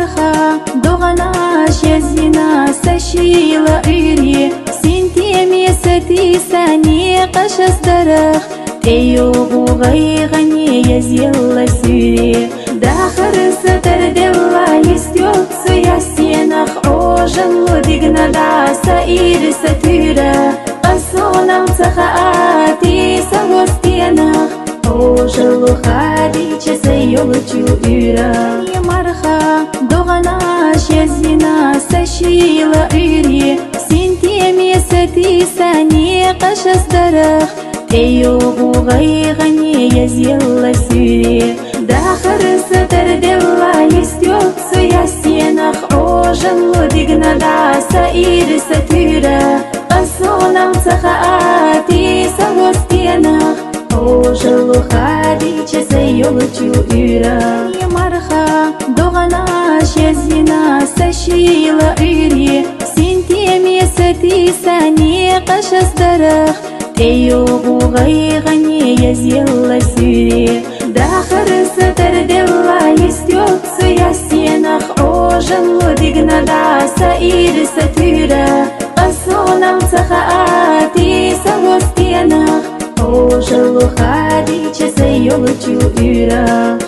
Марха доғанаш язина сашила үйри синтеми сати сани қашастарах Тею ғайғани язилла сюри Дахар сатарделла истёк суясенах Ожалу дигнада саир сатюра Қасонам цахаати сагостенах Ожалу хадича сайолчу юра Марха доғанаш язина сашила үйри синтеми сати сани қашастарах Тею ғайғани язилла сюри Дахар сатарделла истёк суясенах Ожалу дигнада саир сатюра Қасонам цахаати сагостенах Ожалу хадича сайолчу юра Марха доғанаш язина сашила үйри синтеми сати сани қашастарах Тею ғайғани язилла сюри Дахар сатарделла истёк суясенах Ожалу дигнада саир сатюра Қасонам цахаати сагостенах Ожалу хадича сайолчу юра